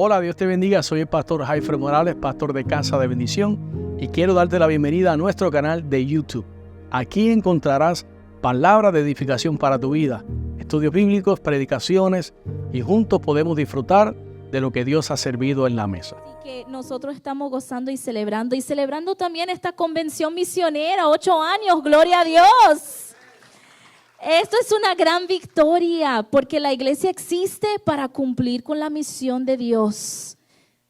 Hola, Dios te bendiga. Soy el pastor Jaifer Morales, pastor de Casa de Bendición, y quiero darte la bienvenida a nuestro canal de YouTube. Aquí encontrarás palabras de edificación para tu vida, estudios bíblicos, predicaciones, y juntos podemos disfrutar de lo que Dios ha servido en la mesa. Así que nosotros estamos gozando y celebrando también esta convención misionera, 8 años, gloria a Dios. Esto es una gran victoria porque la iglesia existe para cumplir con la misión de Dios.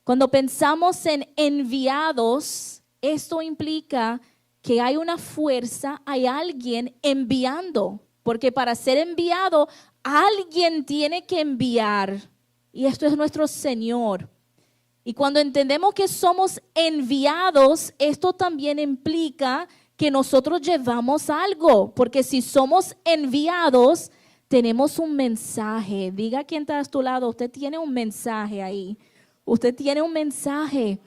Cuando pensamos en enviados, esto implica que hay una fuerza, hay alguien enviando, porque para ser enviado, alguien tiene que enviar, y esto es nuestro Señor. Y cuando entendemos que somos enviados, esto también implica que nosotros llevamos algo, porque si somos enviados, tenemos un mensaje. Diga quién está a tu lado, usted tiene un mensaje ahí. Usted tiene un mensaje.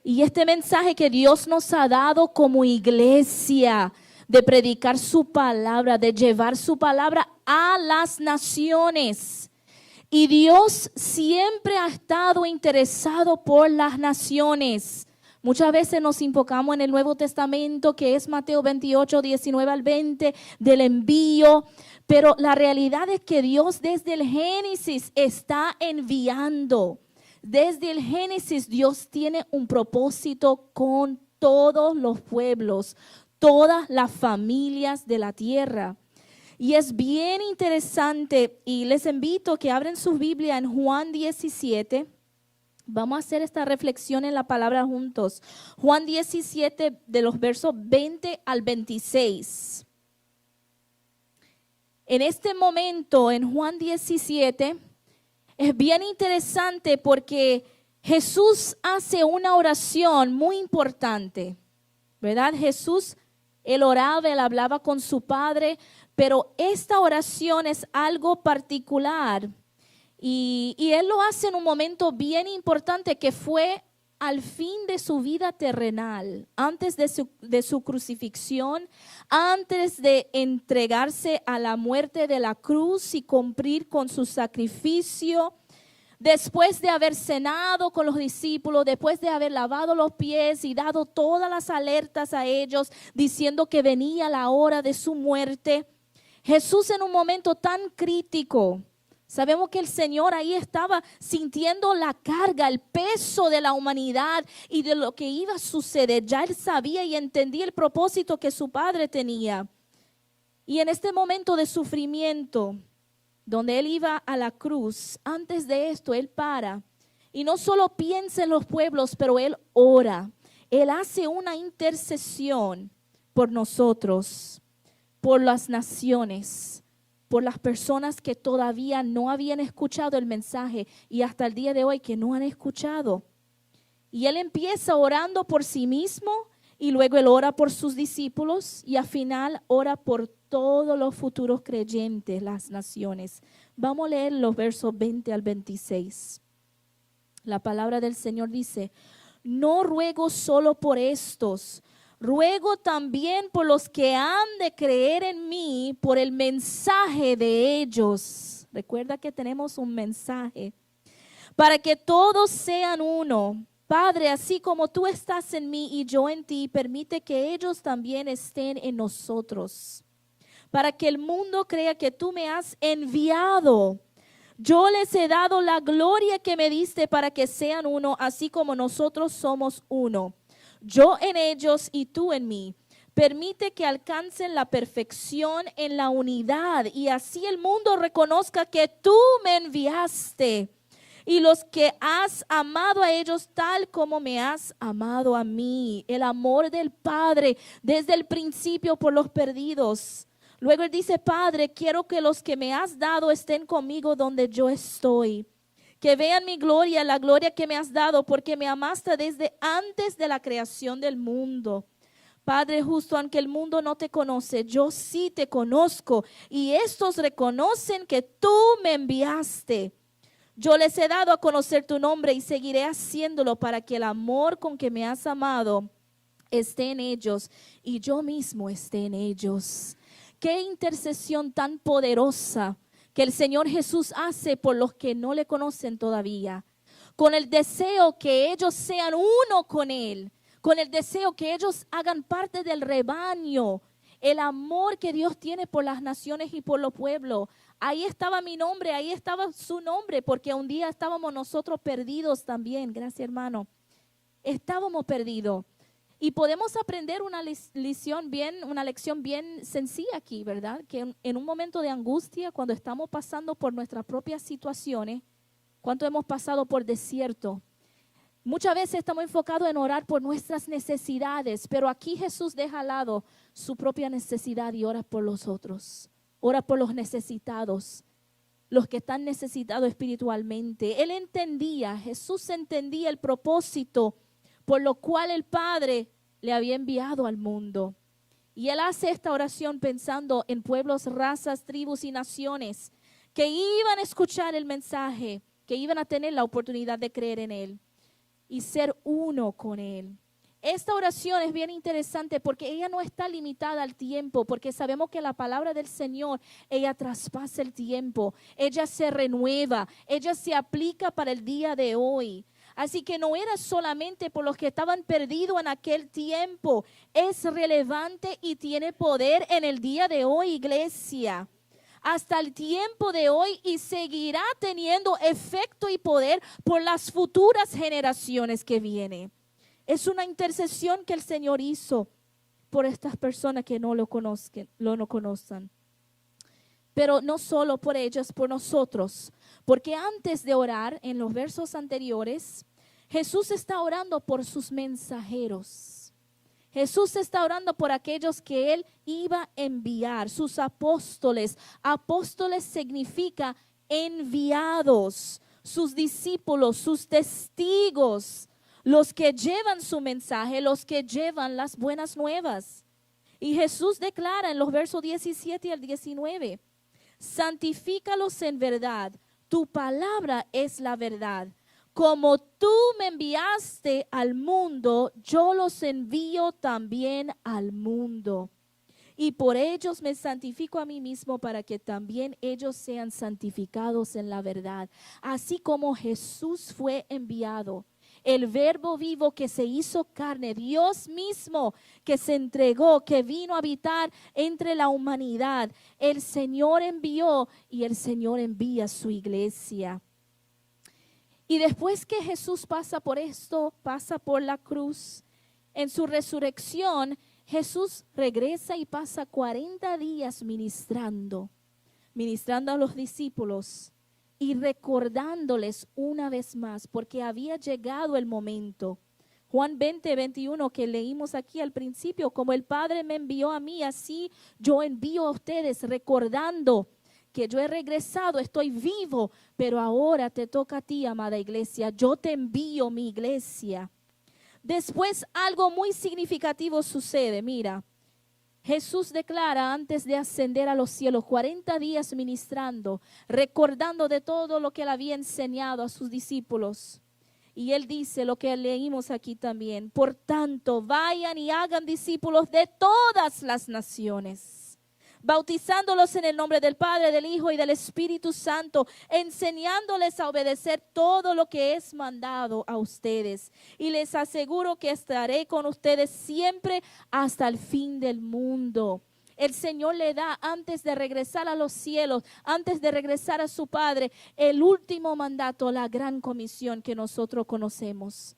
Y este mensaje que Dios nos ha dado como iglesia, de predicar su palabra, de llevar su palabra a las naciones. Y Dios siempre ha estado interesado por las naciones. Muchas veces nos enfocamos en el Nuevo Testamento, que es Mateo 28, 19 al 20, del envío. Pero la realidad es que Dios desde el Génesis está enviando. Desde el Génesis Dios tiene un propósito con todos los pueblos, todas las familias de la tierra. Y es bien interesante, y les invito a que abren su Biblia en Juan 17. Vamos a hacer esta reflexión en la palabra juntos. Juan 17, de los versos 20 al 26. En este momento, en Juan 17, es bien interesante porque Jesús hace una oración muy importante, ¿verdad? Jesús, él oraba, él hablaba con su Padre, pero esta oración es algo particular. Y él lo hace en un momento bien importante que fue al fin de su vida terrenal, antes de su crucifixión, antes de entregarse a la muerte de la cruz y cumplir con su sacrificio, después de haber cenado con los discípulos, después de haber lavado los pies y dado todas las alertas a ellos, diciendo que venía la hora de su muerte, Jesús en un momento tan crítico, sabemos que el Señor ahí estaba sintiendo la carga, el peso de la humanidad y de lo que iba a suceder. Ya él sabía y entendía el propósito que su Padre tenía. Y en este momento de sufrimiento, donde él iba a la cruz, antes de esto él para y no solo piensa en los pueblos, pero él ora. Él hace una intercesión por nosotros, por las naciones, por las personas que todavía no habían escuchado el mensaje y hasta el día de hoy que no han escuchado. Y él empieza orando por sí mismo y luego él ora por sus discípulos y al final ora por todos los futuros creyentes, las naciones. Vamos a leer los versos 20 al 26. La palabra del Señor dice: no ruego solo por estos, ruego también por los que han de creer en mí por el mensaje de ellos. Recuerda que tenemos un mensaje. Para que todos sean uno. Padre, así como tú estás en mí y yo en ti, permite que ellos también estén en nosotros. Para que el mundo crea que tú me has enviado. Yo les he dado la gloria que me diste para que sean uno, así como nosotros somos uno. Yo en ellos y tú en mí. Permite que alcancen la perfección en la unidad y así el mundo reconozca que tú me enviaste y los que has amado a ellos tal como me has amado a mí. El amor del Padre desde el principio por los perdidos. Luego él dice: Padre, quiero que los que me has dado estén conmigo donde yo estoy. Que vean mi gloria, la gloria que me has dado, porque me amaste desde antes de la creación del mundo. Padre justo, aunque el mundo no te conoce, yo sí te conozco, y estos reconocen que tú me enviaste. Yo les he dado a conocer tu nombre y seguiré haciéndolo para que el amor con que me has amado esté en ellos y yo mismo esté en ellos. Qué intercesión tan poderosa que el Señor Jesús hace por los que no le conocen todavía. con el deseo que ellos sean uno con Él, con el deseo que ellos hagan parte del rebaño, el amor que Dios tiene por las naciones y por los pueblos. Ahí estaba mi nombre, ahí estaba su nombre, porque un día estábamos nosotros perdidos también. Gracias, hermano. Estábamos perdidos. Y podemos aprender una lección bien sencilla aquí, ¿verdad? Que en un momento de angustia, cuando estamos pasando por nuestras propias situaciones, ¿cuánto hemos pasado por desierto? Muchas veces estamos enfocados en orar por nuestras necesidades, pero aquí Jesús deja al lado su propia necesidad y ora por los otros. Ora por los necesitados, los que están necesitados espiritualmente. Él entendía, Jesús entendía el propósito por lo cual el Padre le había enviado al mundo. Y Él hace esta oración pensando en pueblos, razas, tribus y naciones que iban a escuchar el mensaje, que iban a tener la oportunidad de creer en Él y ser uno con Él. Esta oración es bien interesante porque ella no está limitada al tiempo, porque sabemos que la palabra del Señor, ella traspasa el tiempo, ella se renueva, ella se aplica para el día de hoy. Así que no era solamente por los que estaban perdidos en aquel tiempo, es relevante y tiene poder en el día de hoy, iglesia. Hasta el tiempo de hoy y seguirá teniendo efecto y poder por las futuras generaciones que vienen. Es una intercesión que el Señor hizo por estas personas que no lo conozcan. Pero no solo por ellas, por nosotros. Porque antes de orar, en los versos anteriores, Jesús está orando por sus mensajeros. Jesús está orando por aquellos que Él iba a enviar, sus apóstoles. Apóstoles significa enviados, sus discípulos, sus testigos, los que llevan su mensaje, los que llevan las buenas nuevas. Y Jesús declara en los versos 17 al 19, santifícalos en verdad, tu palabra es la verdad. Como tú me enviaste al mundo, yo los envío también al mundo. Y por ellos me santifico a mí mismo para que también ellos sean santificados en la verdad. Así como Jesús fue enviado, el verbo vivo que se hizo carne, Dios mismo que se entregó, que vino a habitar entre la humanidad. El Señor envió y el Señor envía a su iglesia. Y después que Jesús pasa por esto, pasa por la cruz, en su resurrección, Jesús regresa y pasa 40 días ministrando a los discípulos y recordándoles una vez más, porque había llegado el momento. Juan 20, 21 que leímos aquí al principio, como el Padre me envió a mí, así yo envío a ustedes, recordando que yo he regresado, estoy vivo, pero ahora te toca a ti, amada iglesia, yo te envío mi iglesia. Después algo muy significativo sucede, mira. Jesús declara antes de ascender a los cielos, 40 días ministrando, recordando de todo lo que él había enseñado a sus discípulos. Y él dice lo que leímos aquí también, por tanto, vayan y hagan discípulos de todas las naciones, bautizándolos en el nombre del Padre, del Hijo y del Espíritu Santo, enseñándoles a obedecer todo lo que es mandado a ustedes. Y les aseguro que estaré con ustedes siempre hasta el fin del mundo. El Señor le da, antes de regresar a los cielos, antes de regresar a su Padre, el último mandato, la gran comisión que nosotros conocemos.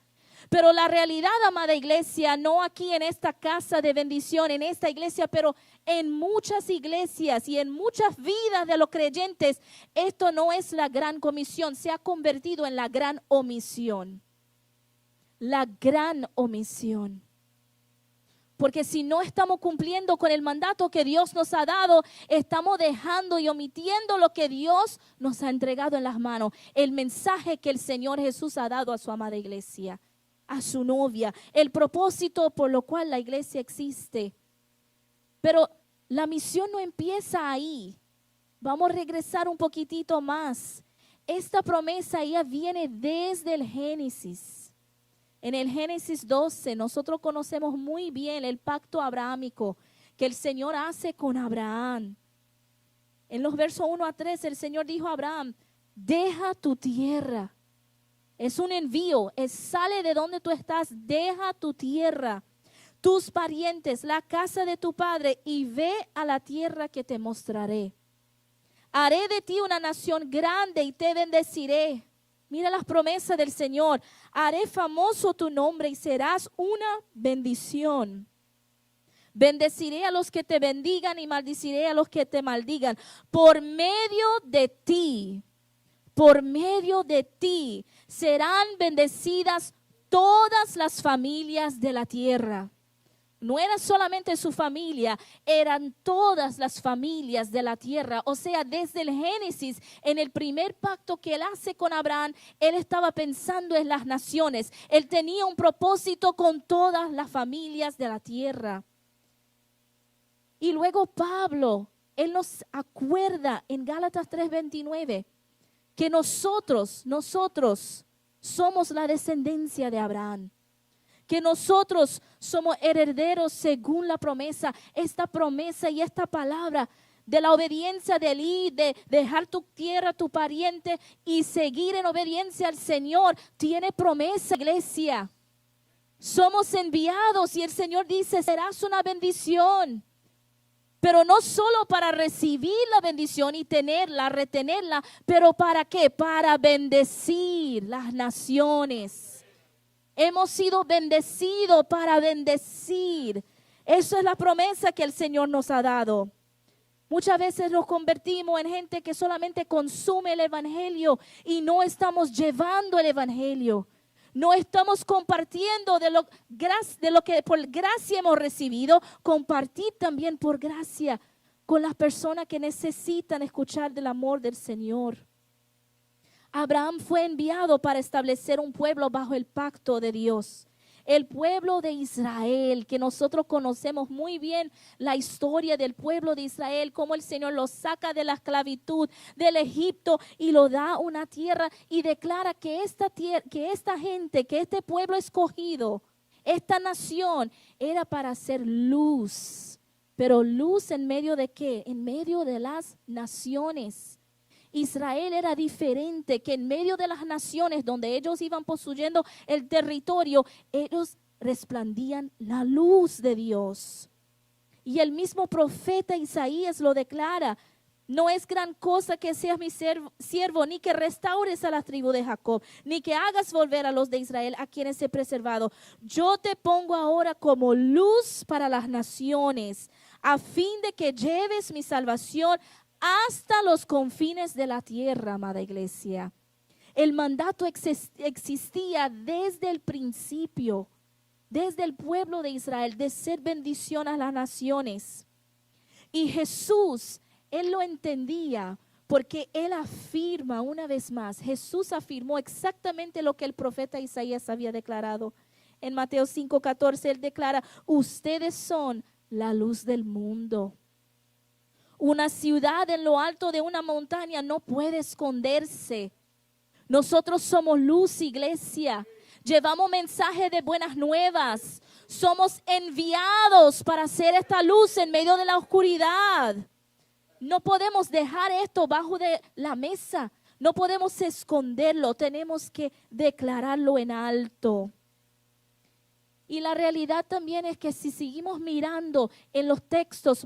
Pero la realidad, amada iglesia, no aquí en esta casa de bendición, en esta iglesia, pero en muchas iglesias y en muchas vidas de los creyentes, esto no es la gran comisión, se ha convertido en la gran omisión. La gran omisión. Porque si no estamos cumpliendo con el mandato que Dios nos ha dado, estamos dejando y omitiendo lo que Dios nos ha entregado en las manos. El mensaje que el Señor Jesús ha dado a su amada iglesia, a su novia, el propósito por lo cual la iglesia existe. Pero la misión no empieza ahí. Vamos a regresar un poquitito más. Esta promesa ya viene desde el Génesis. En el Génesis 12 nosotros conocemos muy bien el pacto abrahámico que el Señor hace con Abraham. En los versos 1 a 3 el Señor dijo a Abraham, deja tu tierra. Es un envío, sale de donde tú estás, deja tu tierra, tus parientes, la casa de tu padre y ve a la tierra que te mostraré. Haré de ti una nación grande y te bendeciré. Mira las promesas del Señor. Haré famoso tu nombre y serás una bendición. Bendeciré a los que te bendigan y maldiciré a los que te maldigan. Por medio de ti serán bendecidas todas las familias de la tierra. No era solamente su familia, eran todas las familias de la tierra. O sea, desde el Génesis, en el primer pacto que él hace con Abraham, él estaba pensando en las naciones. Él tenía un propósito con todas las familias de la tierra. Y luego Pablo, él nos acuerda en Gálatas 3:29 que nosotros somos la descendencia de Abraham. Que nosotros somos herederos según la promesa. Esta promesa y esta palabra de la obediencia de Elí, de dejar tu tierra, tu pariente y seguir en obediencia al Señor, tiene promesa, iglesia. Somos enviados y el Señor dice, serás una bendición. Pero no solo para recibir la bendición y tenerla, retenerla, pero ¿para qué? Para bendecir las naciones. Hemos sido bendecidos para bendecir. Eso es la promesa que el Señor nos ha dado. Muchas veces nos convertimos en gente que solamente consume el evangelio y no estamos llevando el evangelio. No estamos compartiendo de lo que por gracia hemos recibido, compartir también por gracia con las personas que necesitan escuchar del amor del Señor. Abraham fue enviado para establecer un pueblo bajo el pacto de Dios. El pueblo de Israel, que nosotros conocemos muy bien la historia del pueblo de Israel, cómo el Señor los saca de la esclavitud del Egipto y lo da una tierra y declara que esta gente, que este pueblo escogido, esta nación era para hacer luz. Pero luz en medio de ¿qué? En medio de las naciones. Israel era diferente, que en medio de las naciones donde ellos iban poseyendo el territorio, ellos resplandían la luz de Dios. Y el mismo profeta Isaías lo declara: no es gran cosa que seas mi siervo, ni que restaures a la tribu de Jacob, ni que hagas volver a los de Israel, a quienes he preservado. Yo te pongo ahora como luz para las naciones, a fin de que lleves mi salvación hasta los confines de la tierra, amada iglesia. El mandato existía desde el principio, desde el pueblo de Israel, de ser bendición a las naciones. Y Jesús, él lo entendía, porque él afirma una vez más, Jesús afirmó exactamente lo que el profeta Isaías había declarado. En Mateo 5:14 él declara: ustedes son la luz del mundo. Una ciudad en lo alto de una montaña no puede esconderse. Nosotros somos luz, iglesia. Llevamos mensaje de buenas nuevas. Somos enviados para hacer esta luz en medio de la oscuridad. No podemos dejar esto bajo de la mesa. No podemos esconderlo. Tenemos que declararlo en alto. Y la realidad también es que si seguimos mirando en los textos,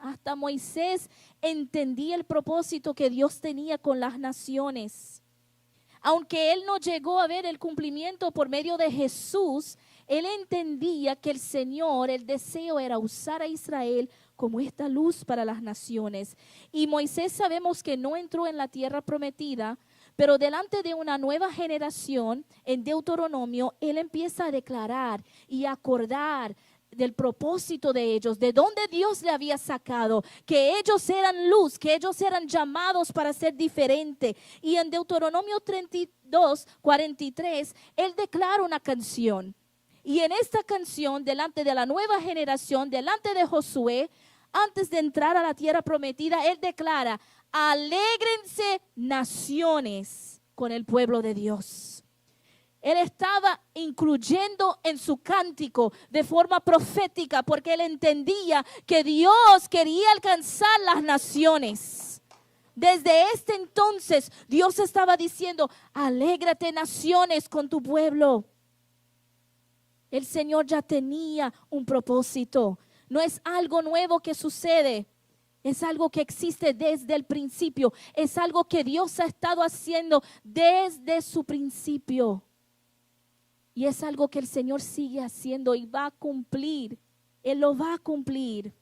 hasta Moisés entendía el propósito que Dios tenía con las naciones. Aunque él no llegó a ver el cumplimiento por medio de Jesús, él entendía que el Señor, el deseo era usar a Israel como esta luz para las naciones. Y Moisés sabemos que no entró en la tierra prometida, pero delante de una nueva generación, en Deuteronomio, él empieza a declarar y acordar del propósito de ellos, de dónde Dios le había sacado, que ellos eran luz, que ellos eran llamados para ser diferente. Y en Deuteronomio 32:43, él declara una canción. Y en esta canción, delante de la nueva generación, delante de Josué, antes de entrar a la tierra prometida, él declara: alégrense naciones con el pueblo de Dios. Él estaba incluyendo en su cántico de forma profética, porque él entendía que Dios quería alcanzar las naciones. Desde este entonces, Dios estaba diciendo, alégrate naciones con tu pueblo. El Señor ya tenía un propósito. No es algo nuevo que sucede. Es algo que existe desde el principio. Es algo que Dios ha estado haciendo desde su principio. Y es algo que el Señor sigue haciendo y va a cumplir. Él lo va a cumplir.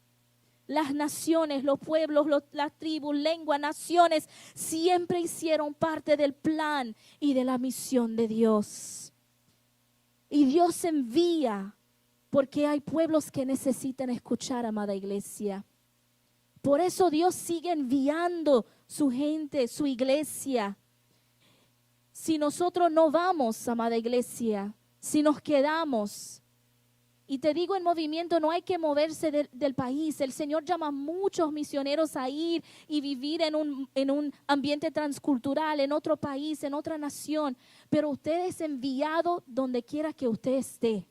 Las naciones, los pueblos, las tribus, lenguas, naciones, siempre hicieron parte del plan y de la misión de Dios. Y Dios envía porque hay pueblos que necesitan escuchar, amada iglesia. Por eso Dios sigue enviando su gente, su iglesia. Si nosotros no vamos, amada iglesia, si nos quedamos, y te digo, en movimiento no hay que moverse del país. El Señor llama a muchos misioneros a ir y vivir en un ambiente transcultural, en otro país, en otra nación. Pero usted es enviado donde quiera que usted esté.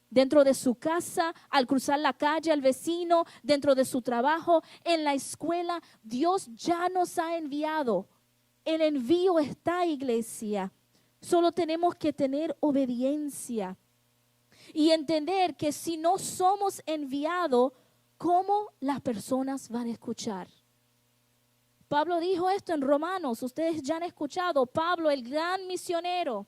Dentro de su casa, al cruzar la calle, al vecino, dentro de su trabajo, en la escuela. Dios ya nos ha enviado. El envío está, iglesia. Solo tenemos que tener obediencia. Y entender que si no somos enviados, ¿cómo las personas van a escuchar? Pablo dijo esto en Romanos. Ustedes ya han escuchado. Pablo, el gran misionero,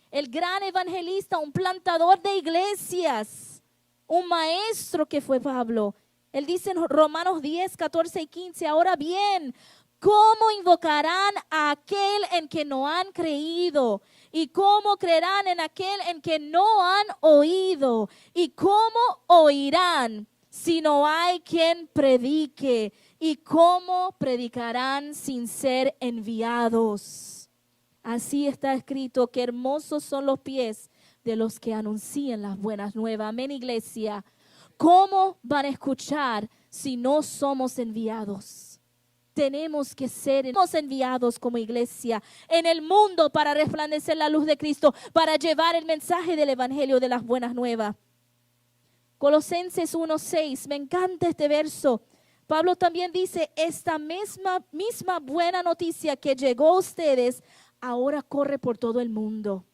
el gran evangelista, un plantador de iglesias, un maestro que fue Pablo. Él dice en Romanos 10, 14 y 15, ahora bien, ¿cómo invocarán a aquel en que no han creído? ¿Y cómo creerán en aquel en que no han oído? ¿Y cómo oirán si no hay quien predique? ¿Y cómo predicarán sin ser enviados? Así está escrito, que hermosos son los pies de los que anuncian las buenas nuevas. Amén, iglesia. ¿Cómo van a escuchar si no somos enviados? Tenemos que ser enviados como iglesia en el mundo para resplandecer la luz de Cristo, para llevar el mensaje del evangelio de las buenas nuevas. Colosenses 1:6, me encanta este verso. Pablo también dice, esta misma buena noticia que llegó a ustedes, ahora corre por todo el mundo.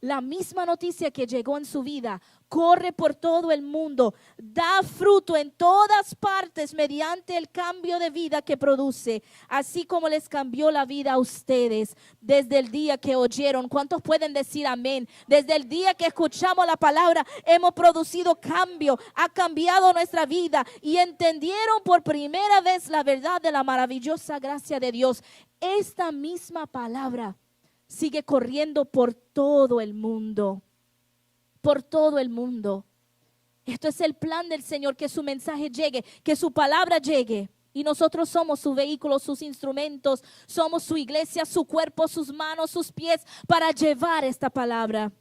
La misma noticia que llegó en su vida, corre por todo el mundo, da fruto en todas partes mediante el cambio de vida que produce, así como les cambió la vida a ustedes desde el día que oyeron. ¿Cuántos pueden decir amén? Desde el día que escuchamos la palabra, hemos producido cambio, ha cambiado nuestra vida y entendieron por primera vez la verdad de la maravillosa gracia de Dios. Esta misma palabra sigue corriendo por todo el mundo. Por todo el mundo. Esto es el plan del Señor, que su mensaje llegue, que su palabra llegue. Y nosotros somos su vehículo, sus instrumentos, somos su iglesia, su cuerpo, sus manos, sus pies, para llevar esta palabra.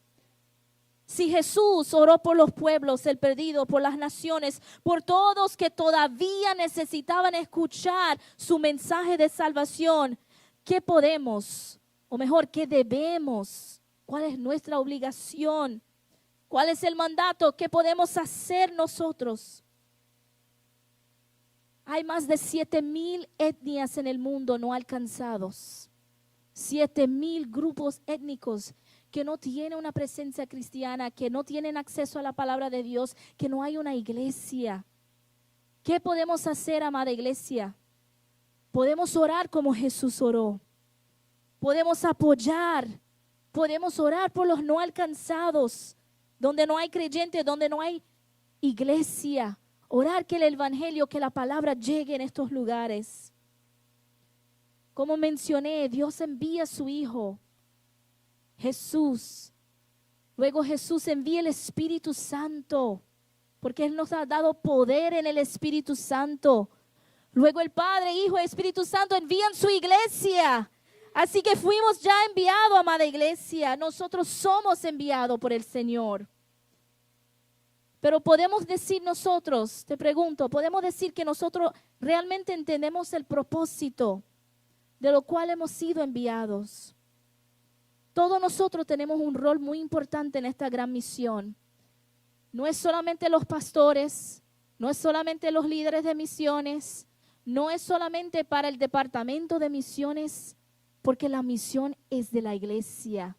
Si Jesús oró por los pueblos, el perdido, por las naciones, por todos que todavía necesitaban escuchar su mensaje de salvación, ¿qué podemos? O mejor, ¿qué debemos? ¿Cuál es nuestra obligación? ¿Cuál es el mandato? ¿Qué podemos hacer nosotros? Hay más de 7,000 etnias en el mundo no alcanzados. 7,000 grupos étnicos que no tienen una presencia cristiana, que no tienen acceso a la palabra de Dios, que no hay una iglesia. ¿Qué podemos hacer, amada iglesia? Podemos orar como Jesús oró. Podemos apoyar, podemos orar por los no alcanzados, donde no hay creyentes, donde no hay iglesia. Orar que el evangelio, que la palabra llegue en estos lugares. Como mencioné, Dios envía a su Hijo, Jesús. Luego Jesús envía el Espíritu Santo, porque Él nos ha dado poder en el Espíritu Santo. Luego el Padre, Hijo y Espíritu Santo envían su iglesia. Así que fuimos ya enviados, amada iglesia. Nosotros somos enviados por el Señor. Pero podemos decir nosotros, te pregunto, podemos decir que nosotros realmente entendemos el propósito de lo cual hemos sido enviados. Todos nosotros tenemos un rol muy importante en esta gran misión. No es solamente los pastores, no es solamente los líderes de misiones, no es solamente para el departamento de misiones, porque la misión es de la iglesia.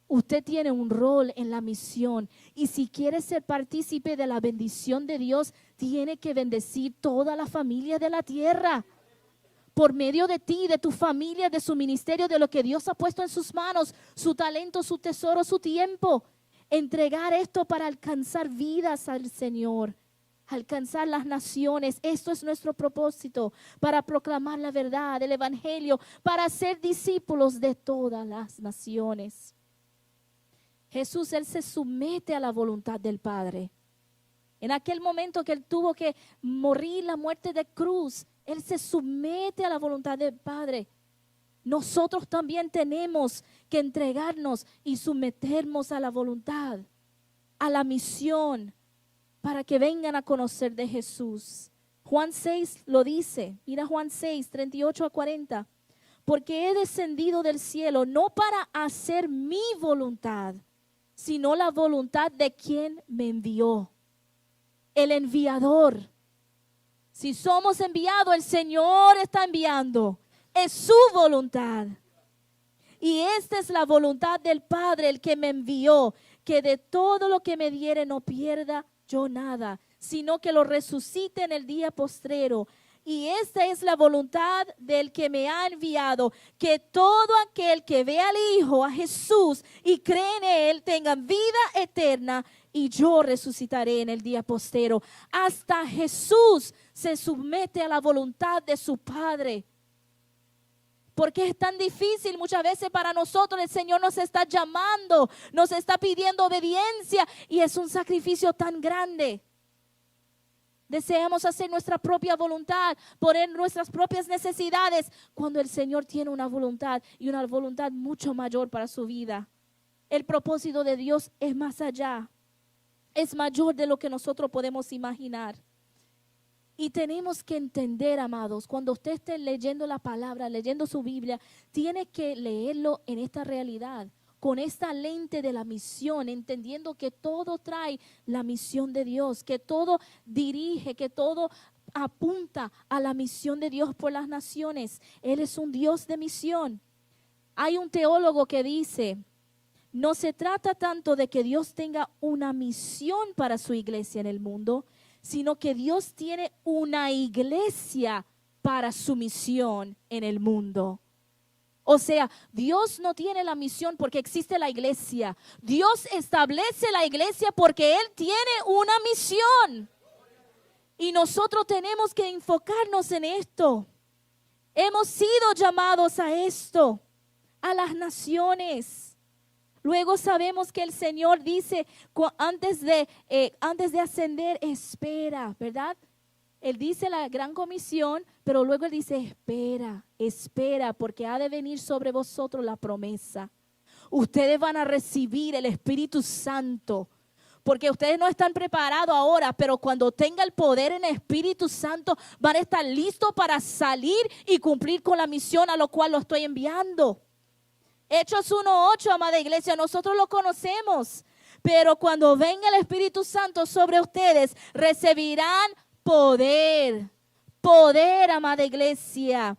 Usted tiene un rol en la misión y si quiere ser partícipe de la bendición de Dios, tiene que bendecir toda la familia de la tierra. Por medio de ti, de tu familia, de su ministerio, de lo que Dios ha puesto en sus manos, su talento, su tesoro, su tiempo. Entregar esto para alcanzar vidas al Señor, alcanzar las naciones. Esto es nuestro propósito, para proclamar la verdad, el evangelio, para ser discípulos de todas las naciones. Jesús, Él se somete a la voluntad del Padre. En aquel momento que Él tuvo que morir la muerte de cruz, Él se somete a la voluntad del Padre. Nosotros también tenemos que entregarnos y someternos a la voluntad, a la misión, para que vengan a conocer de Jesús. Juan 6 lo dice. Mira Juan 6, 38 a 40. Porque he descendido del cielo no para hacer mi voluntad, sino la voluntad de quien me envió. El enviador. Si somos enviados, el Señor está enviando. Es su voluntad. Y esta es la voluntad del Padre, el que me envió, que de todo lo que me diere no pierda yo nada, sino que lo resucite en el día postrero. Y esta es la voluntad del que me ha enviado, que todo aquel que ve al Hijo, a Jesús, y cree en Él, tenga vida eterna, y yo resucitaré en el día postero. Hasta Jesús se somete a la voluntad de su Padre. Porque es tan difícil muchas veces para nosotros. El Señor nos está llamando, nos está pidiendo obediencia, y es un sacrificio tan grande. Deseamos hacer nuestra propia voluntad, poner nuestras propias necesidades, cuando el Señor tiene una voluntad, y una voluntad mucho mayor para su vida. El propósito de Dios es más allá, es mayor de lo que nosotros podemos imaginar. Y tenemos que entender, amados, cuando usted esté leyendo la palabra, leyendo su Biblia, tiene que leerlo en esta realidad, con esta lente de la misión, entendiendo que todo trae la misión de Dios, que todo dirige, que todo apunta a la misión de Dios por las naciones. Él es un Dios de misión. Hay un teólogo que dice: no se trata tanto de que Dios tenga una misión para su iglesia en el mundo, sino que Dios tiene una iglesia para su misión en el mundo. O sea, Dios no tiene la misión porque existe la iglesia. Dios establece la iglesia porque Él tiene una misión. Y nosotros tenemos que enfocarnos en esto. Hemos sido llamados a esto, a las naciones. Luego sabemos que el Señor dice, antes de ascender, espera, ¿verdad? Él dice la gran comisión, pero luego Él dice, espera, porque ha de venir sobre vosotros la promesa. Ustedes van a recibir el Espíritu Santo, porque ustedes no están preparados ahora, pero cuando tenga el poder en el Espíritu Santo, van a estar listos para salir y cumplir con la misión a lo cual lo estoy enviando. Hechos 1:8, amada iglesia, nosotros lo conocemos, pero cuando venga el Espíritu Santo sobre ustedes, recibirán poder, amada iglesia,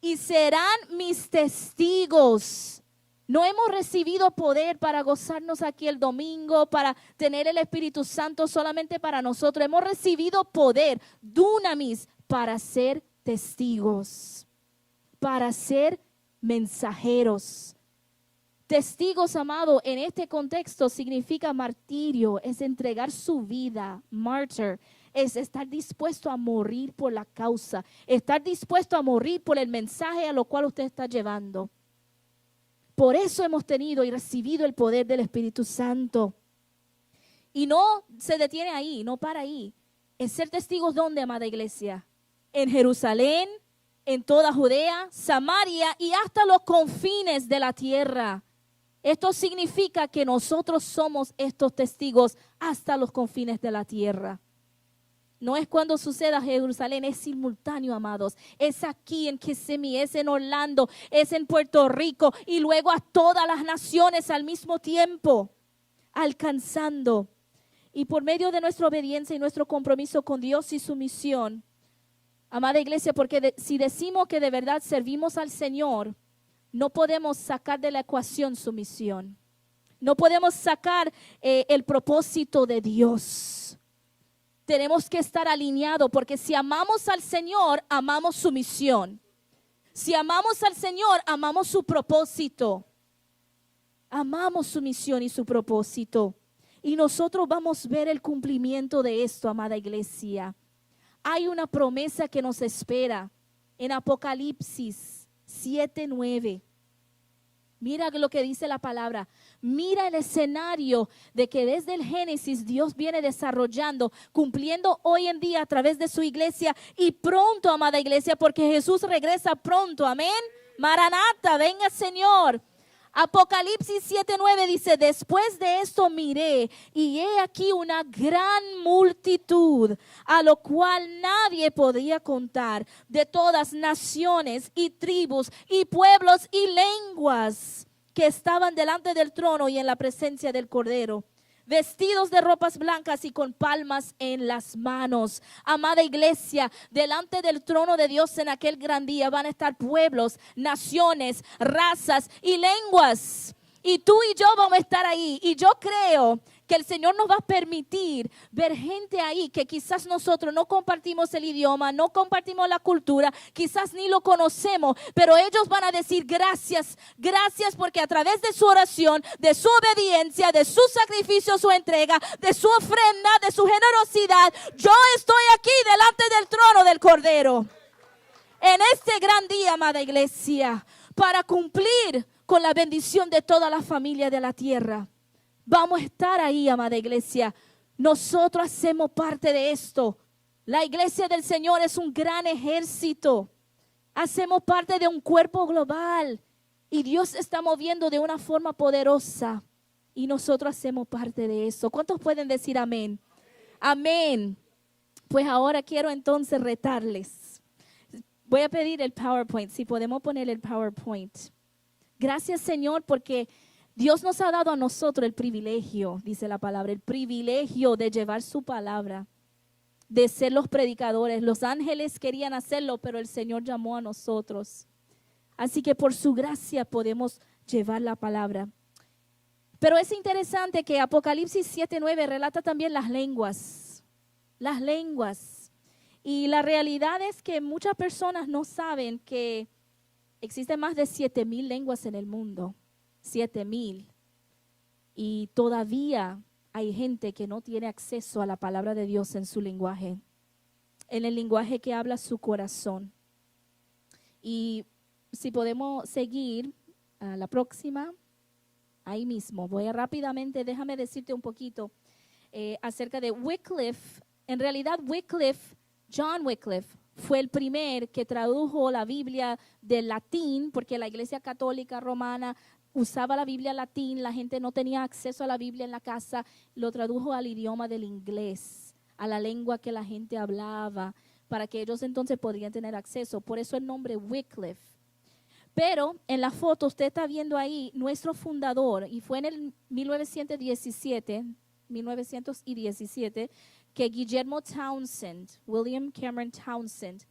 y serán mis testigos. No hemos recibido poder para gozarnos aquí el domingo, para tener el Espíritu Santo solamente para nosotros. Hemos recibido poder, dunamis, para ser testigos, para ser mensajeros. Testigos, amado, en este contexto significa martirio, es entregar su vida, martyr, es estar dispuesto a morir por la causa, estar dispuesto a morir por el mensaje a lo cual usted está llevando. Por eso hemos tenido y recibido el poder del Espíritu Santo. Y no se detiene ahí, no para ahí. Es ser testigos, ¿dónde, amada iglesia? En Jerusalén, en toda Judea, Samaria y hasta los confines de la tierra. Esto significa que nosotros somos estos testigos hasta los confines de la tierra. No es cuando suceda Jerusalén, es simultáneo, amados. Es aquí en Kissimmee, es en Orlando, es en Puerto Rico y luego a todas las naciones al mismo tiempo, alcanzando. Y por medio de nuestra obediencia y nuestro compromiso con Dios y su misión, Amada iglesia, porque si decimos que de verdad servimos al Señor, no podemos sacar de la ecuación su misión. No podemos sacar el propósito de Dios. Tenemos que estar alineados, porque si amamos al Señor, amamos su misión. Si amamos al Señor, amamos su propósito. Amamos su misión y su propósito. Y nosotros vamos a ver el cumplimiento de esto, amada iglesia. Hay una promesa que nos espera en Apocalipsis 7:9. Mira lo que dice la palabra. Mira el escenario de que desde el Génesis Dios viene desarrollando, cumpliendo hoy en día a través de su iglesia y pronto, amada iglesia, porque Jesús regresa pronto. Amén. Maranata, venga Señor. Apocalipsis 7:9 dice, después de esto miré y he aquí una gran multitud, a lo cual nadie podía contar, de todas naciones y tribus y pueblos y lenguas, que estaban delante del trono y en la presencia del Cordero, vestidos de ropas blancas y con palmas en las manos. Amada iglesia, delante del trono de Dios en aquel gran día van a estar pueblos, naciones, razas y lenguas. Y tú y yo vamos a estar ahí. Y yo creo que el Señor nos va a permitir ver gente ahí que quizás nosotros no compartimos el idioma, no compartimos la cultura, quizás ni lo conocemos, pero ellos van a decir gracias, gracias porque a través de su oración, de su obediencia, de su sacrificio, su entrega, de su ofrenda, de su generosidad, yo estoy aquí delante del trono del Cordero. En este gran día, amada iglesia, para cumplir con la bendición de toda la familia de la tierra. Vamos a estar ahí, amada iglesia. Nosotros hacemos parte de esto. La iglesia del Señor es un gran ejército. Hacemos parte de un cuerpo global. Y Dios se está moviendo de una forma poderosa. Y nosotros hacemos parte de eso. ¿Cuántos pueden decir amén? Amén. Pues ahora quiero entonces retarles. Voy a pedir el PowerPoint. Si podemos poner el PowerPoint. Gracias, Señor, porque Dios nos ha dado a nosotros el privilegio, dice la palabra, el privilegio de llevar su palabra, de ser los predicadores. Los ángeles querían hacerlo, pero el Señor llamó a nosotros. Así que por su gracia podemos llevar la palabra. Pero es interesante que Apocalipsis 7:9 relata también las lenguas. Las lenguas. Y la realidad es que muchas personas no saben que existen más de 7,000 lenguas en el mundo. 7,000. Y todavía hay gente que no tiene acceso a la palabra de Dios en su lenguaje. En el lenguaje que habla su corazón. Y si podemos seguir a la próxima, ahí mismo. Voy a rápidamente, déjame decirte un poquito acerca de Wycliffe. En realidad John Wycliffe, fue el primer que tradujo la Biblia del latín, porque la Iglesia Católica Romana usaba la Biblia latín, la gente no tenía acceso a la Biblia en la casa, lo tradujo al idioma del inglés, a la lengua que la gente hablaba, para que ellos entonces podrían tener acceso. Por eso el nombre Wycliffe. Pero en la foto usted está viendo ahí nuestro fundador, y fue en el 1917, que Guillermo Townsend, William Cameron Townsend,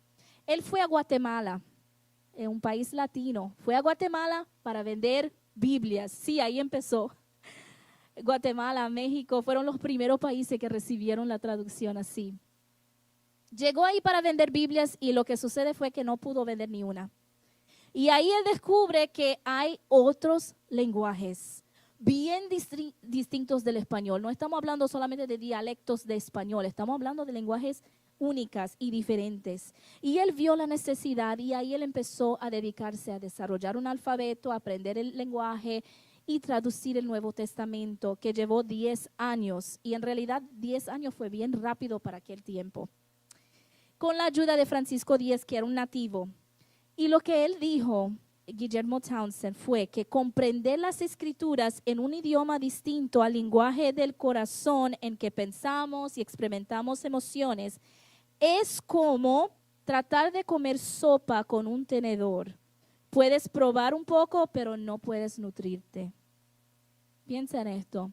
él fue a Guatemala, en un país latino. Fue a Guatemala para vender Biblias. Sí, ahí empezó. Guatemala, México, fueron los primeros países que recibieron la traducción así. Llegó ahí para vender Biblias y lo que sucede fue que no pudo vender ni una. Y ahí él descubre que hay otros lenguajes bien distintos del español. No estamos hablando solamente de dialectos de español, estamos hablando de lenguajes únicas y diferentes. Y él vio la necesidad y ahí él empezó a dedicarse a desarrollar un alfabeto, a aprender el lenguaje y traducir el Nuevo Testamento, que llevó 10 años. Y en realidad 10 años fue bien rápido para aquel tiempo. Con la ayuda de Francisco Díez, que era un nativo. Y lo que él dijo, Guillermo Townsend, fue que comprender las escrituras en un idioma distinto al lenguaje del corazón en que pensamos y experimentamos emociones es como tratar de comer sopa con un tenedor. Puedes probar un poco, pero no puedes nutrirte. Piensa en esto.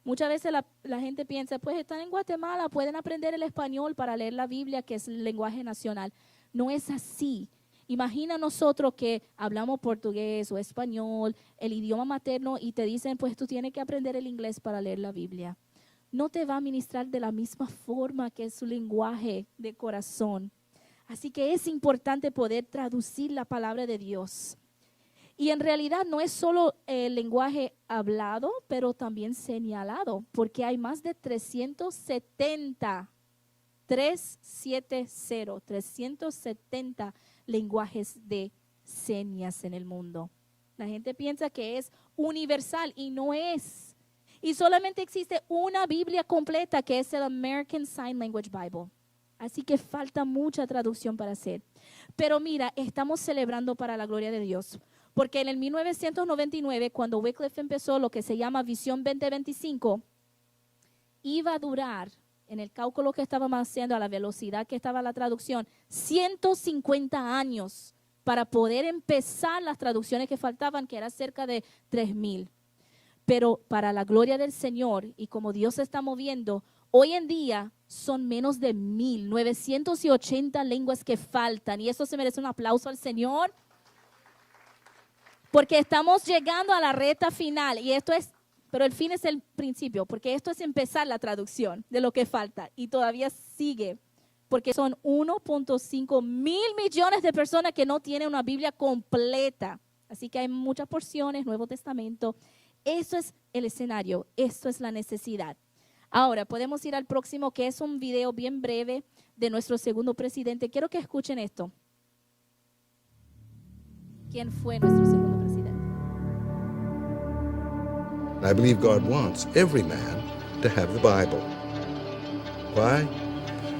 Muchas veces la gente piensa, pues están en Guatemala, pueden aprender el español para leer la Biblia, que es el lenguaje nacional. No es así. Imagina nosotros que hablamos portugués o español, el idioma materno, y te dicen, pues tú tienes que aprender el inglés para leer la Biblia. No te va a ministrar de la misma forma que es su lenguaje de corazón. Así que es importante poder traducir la palabra de Dios. Y en realidad no es solo el lenguaje hablado, pero también señalado, porque hay más de 370 lenguajes de señas en el mundo. La gente piensa que es universal y no es. Y solamente existe una Biblia completa, que es el American Sign Language Bible. Así que falta mucha traducción para hacer. Pero mira, estamos celebrando para la gloria de Dios. Porque en el 1999, cuando Wycliffe empezó lo que se llama Visión 2025, iba a durar, en el cálculo que estábamos haciendo, a la velocidad que estaba la traducción, 150 años para poder empezar las traducciones que faltaban, que era cerca de 3,000. Pero para la gloria del Señor, y como Dios se está moviendo, hoy en día son menos de 1,980 lenguas que faltan. Y eso se merece un aplauso al Señor. Porque estamos llegando a la recta final. Y esto es, pero el fin es el principio. Porque esto es empezar la traducción de lo que falta. Y todavía sigue. Porque son 1.5 mil millones de personas que no tienen una Biblia completa. Así que hay muchas porciones, Nuevo Testamento. Eso es el escenario, esto es la necesidad. Ahora, podemos ir al próximo, que es un video bien breve de nuestro segundo presidente. Quiero que escuchen esto. ¿Quién fue nuestro segundo presidente? I believe God wants every man to have the Bible. Why?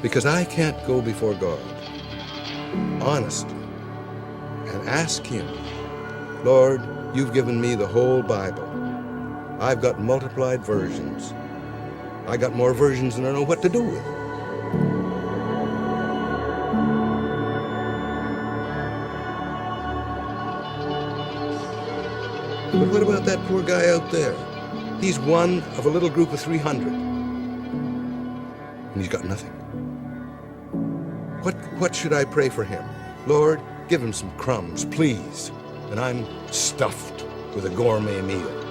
Because I can't go before God honestly and ask Him, Lord, you've given me the whole Bible. I've got multiplied versions. I got more versions than I know what to do with. But what about that poor guy out there? He's one of a little group of 300. And he's got nothing. What should I pray for him? Lord, give him some crumbs, please. And I'm stuffed with a gourmet meal.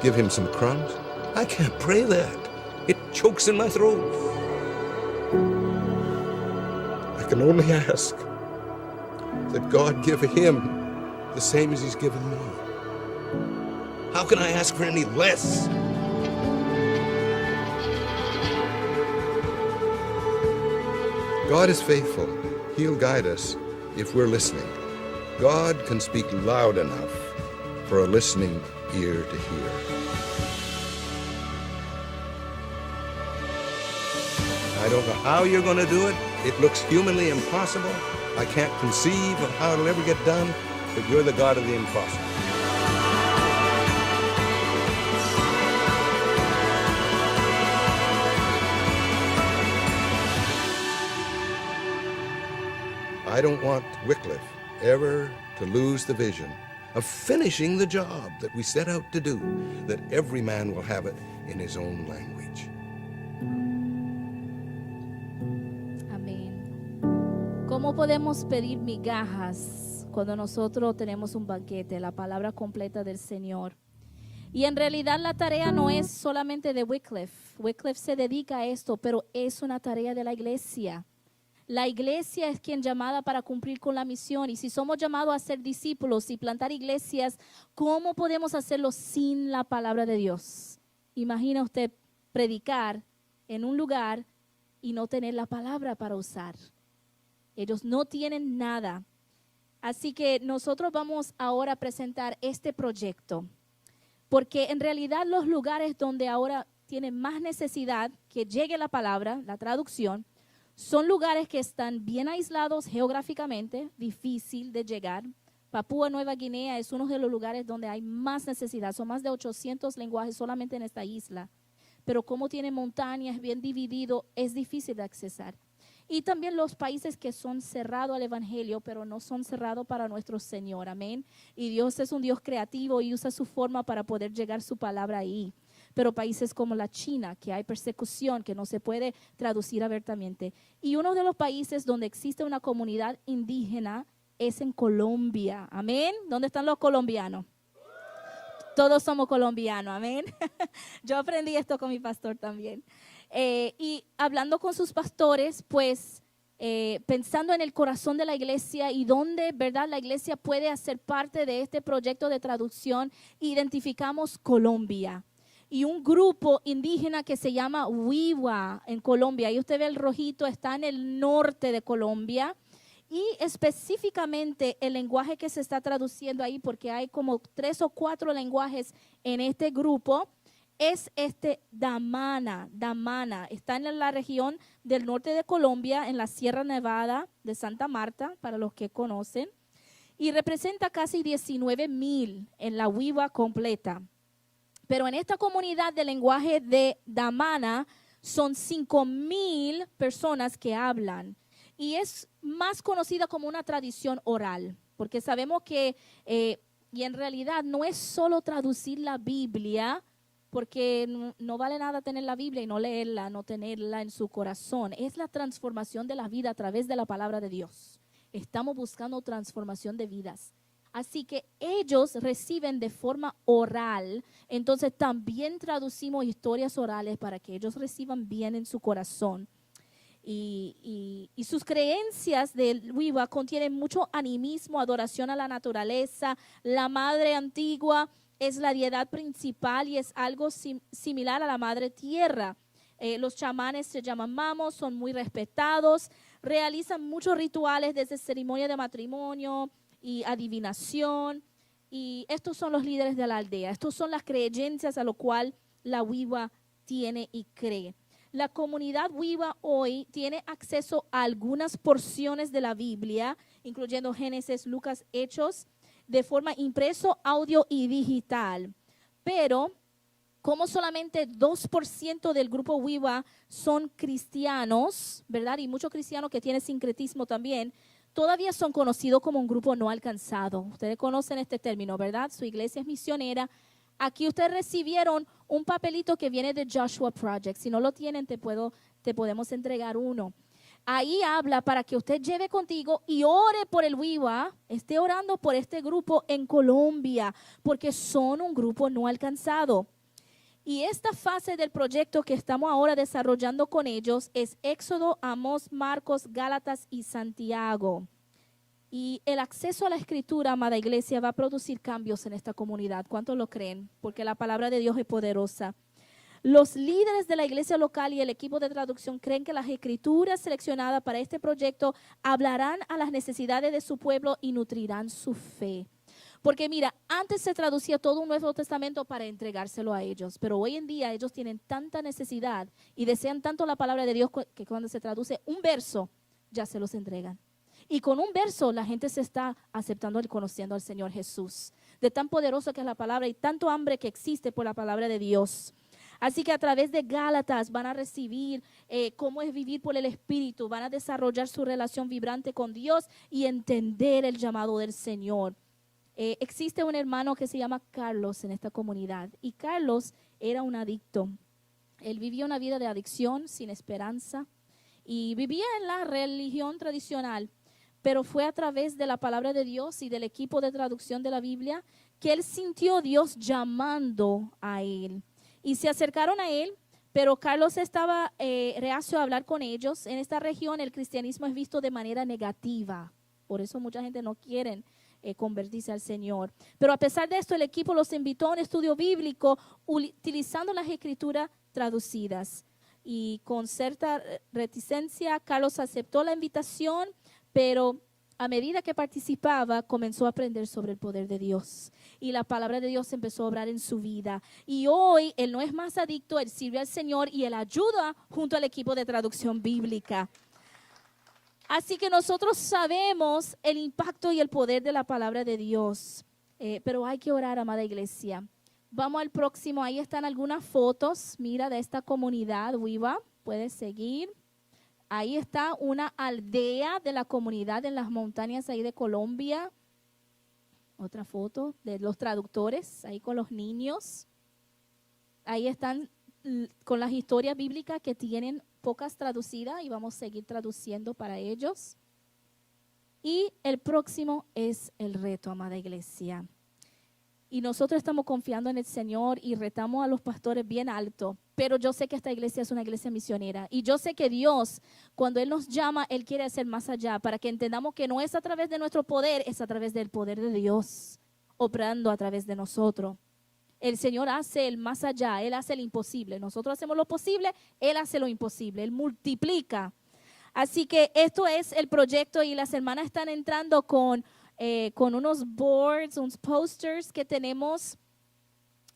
Give him some crumbs? I can't pray that. It chokes in my throat. I can only ask that God give him the same as He's given me. How can I ask for any less? God is faithful. He'll guide us if we're listening. God can speak loud enough for a listening ear to hear. I don't know how you're going to do it. It looks humanly impossible. I can't conceive of how it'll ever get done, but you're the God of the impossible. I don't want Wycliffe ever to lose the vision of finishing the job that we set out to do, that every man will have it in his own language. Amén. ¿Cómo podemos pedir migajas cuando nosotros tenemos un banquete, la palabra completa del Señor? Y en realidad la tarea no es solamente de Wycliffe. Wycliffe se dedica a esto, pero es una tarea de la iglesia. La iglesia es quien llamada para cumplir con la misión. Y si somos llamados a ser discípulos y plantar iglesias, ¿cómo podemos hacerlo sin la palabra de Dios? Imagina usted predicar en un lugar y no tener la palabra para usar. Ellos no tienen nada. Así que nosotros vamos ahora a presentar este proyecto. Porque en realidad los lugares donde ahora tienen más necesidad que llegue la palabra, la traducción, son lugares que están bien aislados geográficamente, difícil de llegar. Papúa Nueva Guinea es uno de los lugares donde hay más necesidad. Son más de 800 lenguajes solamente en esta isla. Pero como tiene montañas, bien dividido, es difícil de accesar. Y también los países que son cerrados al evangelio, pero no son cerrados para nuestro Señor. Amén. Y Dios es un Dios creativo y usa su forma para poder llegar su palabra ahí. pero países como la China, que hay persecución, que no se puede traducir abiertamente. Y uno de los países donde existe una comunidad indígena es en Colombia. Amén. ¿Dónde están los colombianos? Todos somos colombianos, amén. Yo aprendí esto con mi pastor también. Y hablando con sus pastores, pues pensando en el corazón de la iglesia y dónde, ¿verdad?, la iglesia puede hacer parte de este proyecto de traducción, identificamos Colombia. Y un grupo indígena que se llama Wiwa en Colombia. Ahí usted ve el rojito, está en el norte de Colombia. Y específicamente el lenguaje que se está traduciendo ahí, porque hay como 3 o 4 lenguajes en este grupo, es este Damana. Damana está en la región del norte de Colombia, en la Sierra Nevada de Santa Marta, para los que conocen, y representa casi 19,000 en la Wiwa completa. Pero en esta comunidad de lenguaje de Damana son 5,000 personas que hablan. Y es más conocida como una tradición oral, porque sabemos que, y en realidad no es solo traducir la Biblia, porque no vale nada tener la Biblia y no leerla, no tenerla en su corazón. Es la transformación de la vida a través de la palabra de Dios. Estamos buscando transformación de vidas. Así que ellos reciben de forma oral, entonces también traducimos historias orales para que ellos reciban bien en su corazón. Y sus creencias del Wiwa contienen mucho animismo, adoración a la naturaleza. La madre antigua es la deidad principal y es algo similar a la madre tierra. Los chamanes se llaman mamos, son muy respetados, realizan muchos rituales desde ceremonia de matrimonio y adivinación. Y estos son los líderes de la aldea. Estos son las creencias a lo cual la Wiwa tiene y cree. La comunidad Wiwa hoy tiene acceso a algunas porciones de la Biblia, incluyendo Génesis, Lucas, Hechos, de forma impreso, audio y digital. Pero como solamente 2% del grupo Wiwa son cristianos, ¿verdad? Y muchos cristianos que tienen sincretismo también, todavía son conocidos como un grupo no alcanzado. Ustedes conocen este término, ¿verdad? Su iglesia es misionera. Aquí ustedes recibieron un papelito que viene de Joshua Project. Si no lo tienen, te podemos entregar uno. Ahí habla para que usted lleve contigo y ore por el Wiwa, esté orando por este grupo en Colombia, porque son un grupo no alcanzado. Y esta fase del proyecto que estamos ahora desarrollando con ellos es Éxodo, Amós, Marcos, Gálatas y Santiago. Y el acceso a la escritura, amada iglesia, va a producir cambios en esta comunidad. ¿Cuántos lo creen? Porque la palabra de Dios es poderosa. Los líderes de la iglesia local y el equipo de traducción creen que las escrituras seleccionadas para este proyecto hablarán a las necesidades de su pueblo y nutrirán su fe. Porque mira, antes se traducía todo un Nuevo Testamento para entregárselo a ellos, pero hoy en día ellos tienen tanta necesidad y desean tanto la palabra de Dios que cuando se traduce un verso, ya se los entregan. Y con un verso la gente se está aceptando y conociendo al Señor Jesús. De tan poderoso que es la palabra y tanto hambre que existe por la palabra de Dios. Así que a través de Gálatas van a recibir cómo es vivir por el Espíritu. Van a desarrollar su relación vibrante con Dios y entender el llamado del Señor. Existe un hermano que se llama Carlos en esta comunidad. Y Carlos era un adicto. Él vivía una vida de adicción, sin esperanza. Y vivía en la religión tradicional. Pero fue a través de la palabra de Dios y del equipo de traducción de la Biblia que él sintió Dios llamando a él. Y se acercaron a él, pero Carlos estaba reacio a hablar con ellos. En esta región el cristianismo es visto de manera negativa. Por eso mucha gente no quiere convertirse al Señor. Pero a pesar de esto, el equipo los invitó a un estudio bíblico utilizando las escrituras traducidas. Y con cierta reticencia, Carlos aceptó la invitación, pero a medida que participaba, comenzó a aprender sobre el poder de Dios. Y la palabra de Dios empezó a obrar en su vida. Y hoy él no es más adicto, él sirve al Señor y él ayuda junto al equipo de traducción bíblica. Así que nosotros sabemos el impacto y el poder de la palabra de Dios. Pero hay que orar, amada iglesia. Vamos al próximo. Ahí están algunas fotos, mira, de esta comunidad Wiwa. Puedes seguir. Ahí está una aldea de la comunidad en las montañas ahí de Colombia. Otra foto de los traductores ahí con los niños. ahí están con las historias bíblicas que tienen pocas traducidas y vamos a seguir traduciendo para ellos. Y el próximo es el reto, amada iglesia. Y nosotros estamos confiando en el Señor y retamos a los pastores bien alto. Pero yo sé que esta iglesia es una iglesia misionera. Y yo sé que Dios, cuando Él nos llama, Él quiere hacer más allá para que entendamos que no es a través de nuestro poder, es a través del poder de Dios, obrando a través de nosotros. El Señor hace el más allá, Él hace el imposible. Nosotros hacemos lo posible, Él hace lo imposible, Él multiplica. Así que esto es el proyecto y las hermanas están entrando con unos boards, unos posters que tenemos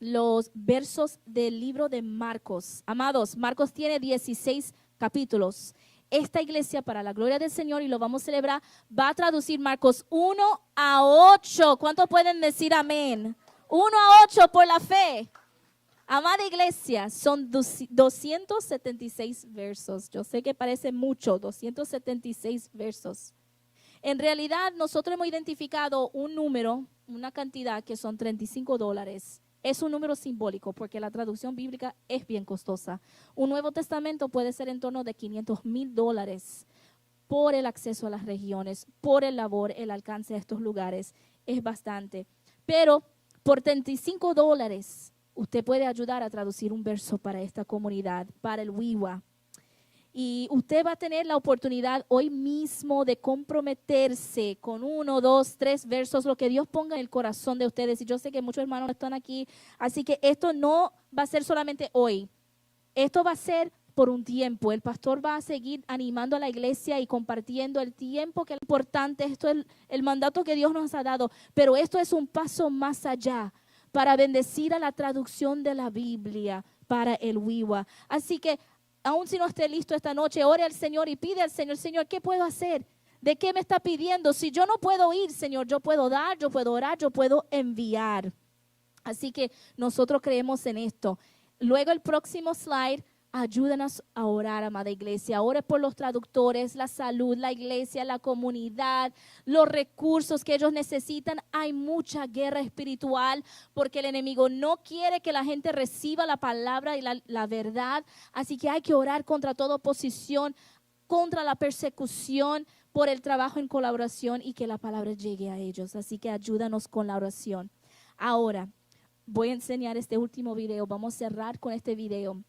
los versos del libro de Marcos. Amados, Marcos tiene 16 capítulos. Esta iglesia, para la gloria del Señor, y lo vamos a celebrar, va a traducir Marcos 1 a 8. ¿Cuántos pueden decir amén? 1 a 8 por la fe. Amada iglesia, son 276 versos. Yo sé que parece mucho, 276 versos. En realidad, nosotros hemos identificado un número, una cantidad que son $35. Es un número simbólico porque la traducción bíblica es bien costosa. Un Nuevo Testamento puede ser en torno de $500,000 por el acceso a las regiones, por el labor, el alcance a estos lugares. Es bastante. Pero por $35, usted puede ayudar a traducir un verso para esta comunidad, para el WIWA. Y usted va a tener la oportunidad hoy mismo de comprometerse con 1, 2, 3 versos, lo que Dios ponga en el corazón de ustedes. Y yo sé que muchos hermanos están aquí, así que esto no va a ser solamente hoy. Esto va a ser por un tiempo. El pastor va a seguir animando a la iglesia y compartiendo el tiempo que es importante. Esto es el mandato que Dios nos ha dado. Pero esto es un paso más allá para bendecir a la traducción de la Biblia para el WIWA. Así que aun si no esté listo esta noche, ore al Señor y pide al Señor, Señor, ¿qué puedo hacer? ¿De qué me está pidiendo? Si yo no puedo ir, Señor, yo puedo dar, yo puedo orar, yo puedo enviar. Así que nosotros creemos en esto. Luego el próximo slide, ayúdanos a orar, amada iglesia. Ore por los traductores, la salud, la iglesia, la comunidad, los recursos que ellos necesitan. Hay mucha guerra espiritual porque el enemigo no quiere que la gente reciba la palabra y la verdad. Así que hay que orar contra toda oposición, contra la persecución, por el trabajo en colaboración y que la palabra llegue a ellos. Así que ayúdanos con la oración. Ahora, voy a enseñar este último video. Vamos a cerrar con este video.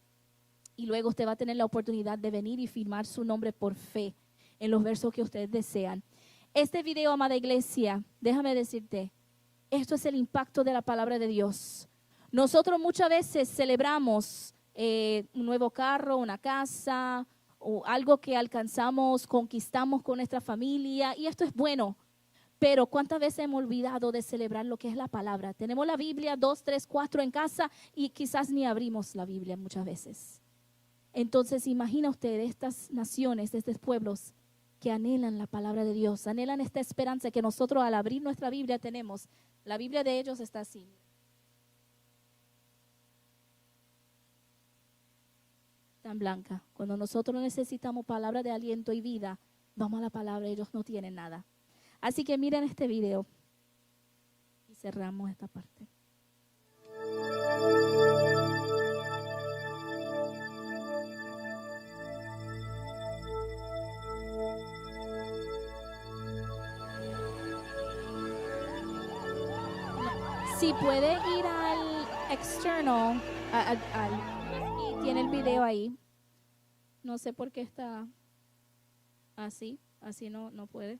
Y luego usted va a tener la oportunidad de venir y firmar su nombre por fe en los versos que ustedes desean. Este video, amada iglesia, déjame decirte, esto es el impacto de la palabra de Dios. Nosotros muchas veces celebramos un nuevo carro, una casa, o algo que alcanzamos, conquistamos con nuestra familia, y esto es bueno. Pero ¿cuántas veces hemos olvidado de celebrar lo que es la palabra? Tenemos la Biblia 2, 3, 4 en casa y quizás ni abrimos la Biblia muchas veces. Entonces, imagina usted estas naciones, estos pueblos que anhelan la palabra de Dios, anhelan esta esperanza que nosotros al abrir nuestra Biblia tenemos. La Biblia de ellos está así. Tan blanca. Cuando nosotros necesitamos palabra de aliento y vida, vamos a la palabra, ellos no tienen nada. Así que miren este video y cerramos esta parte. Si puede ir al external, y tiene el video ahí. No sé por qué está así no puede.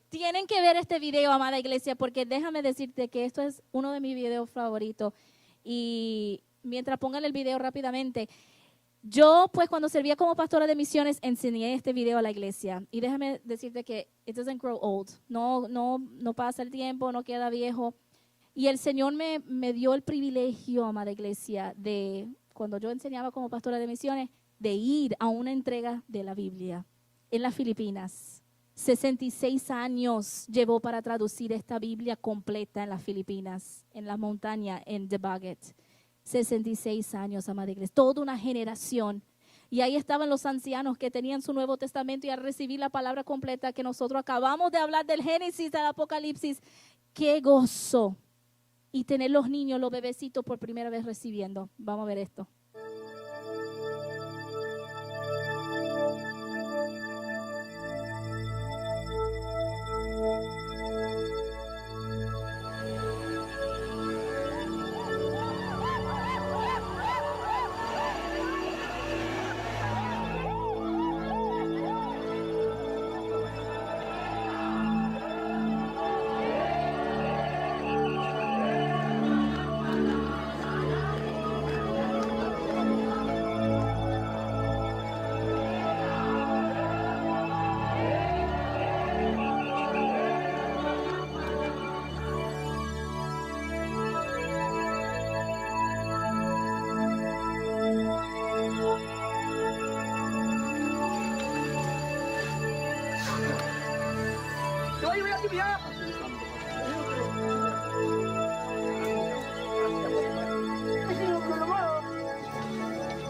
Tienen que ver este video, amada iglesia, porque déjame decirte que esto es uno de mis videos favoritos. Y mientras pongan el video rápidamente, yo pues cuando servía como pastora de misiones enseñé este video a la iglesia. Y déjame decirte que it doesn't grow old. No pasa el tiempo, no queda viejo. Y el Señor me dio el privilegio, amada iglesia, de cuando yo enseñaba como pastora de misiones, de ir a una entrega de la Biblia en las Filipinas. 66 años llevó para traducir esta Biblia completa en las Filipinas, en la montaña, en Dabagat. 66 años, amada iglesia, toda una generación. Y ahí estaban los ancianos que tenían su Nuevo Testamento y al recibir la palabra completa que nosotros acabamos de hablar del Génesis, del Apocalipsis, qué gozo y tener los niños, los bebecitos por primera vez recibiendo. Vamos a ver esto.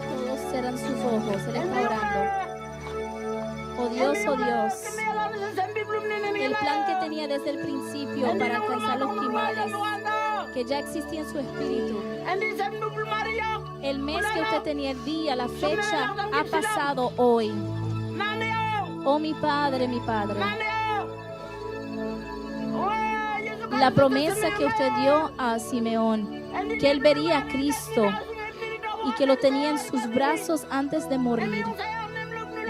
Todos cerran sus ojos, Él está orando. Oh Dios, el plan que tenía desde el principio para alcanzar los quimales, que ya existía en su espíritu. El mes que usted tenía, el día, la fecha, ha pasado hoy. Oh mi Padre, la promesa que usted dio a Simeón, que él vería a Cristo y que lo tenía en sus brazos antes de morir.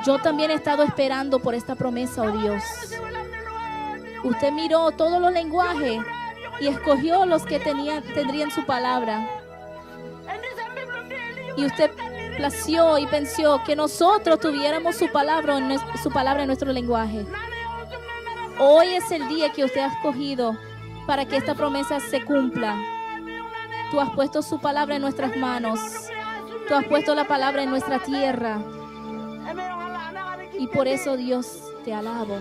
Yo también he estado esperando por esta promesa, oh Dios. Usted miró todos los lenguajes y escogió los que tendrían su palabra. Y usted plació y pensó que nosotros tuviéramos su palabra en nuestro lenguaje. Hoy es el día que usted ha escogido para que esta promesa se cumpla. Tú has puesto su palabra en nuestras manos. Tú has puesto la palabra en nuestra tierra. Y por eso, Dios, te alabo.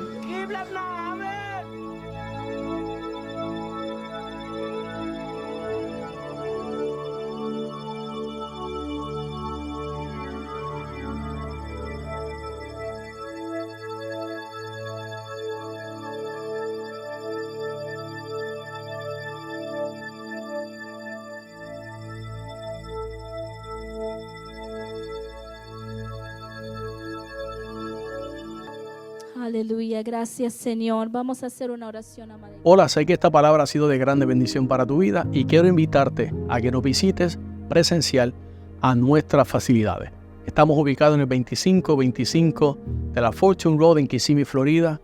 Aleluya, gracias Señor. Vamos a hacer una oración, amada. Hola, sé que esta palabra ha sido de grande bendición para tu vida y quiero invitarte a que nos visites presencial a nuestras facilidades. Estamos ubicados en el 2525 de la Fortune Road en Kissimmee, Florida,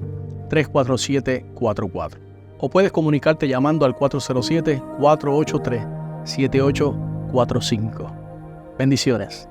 34744. O puedes comunicarte llamando al 407-483-7845. Bendiciones.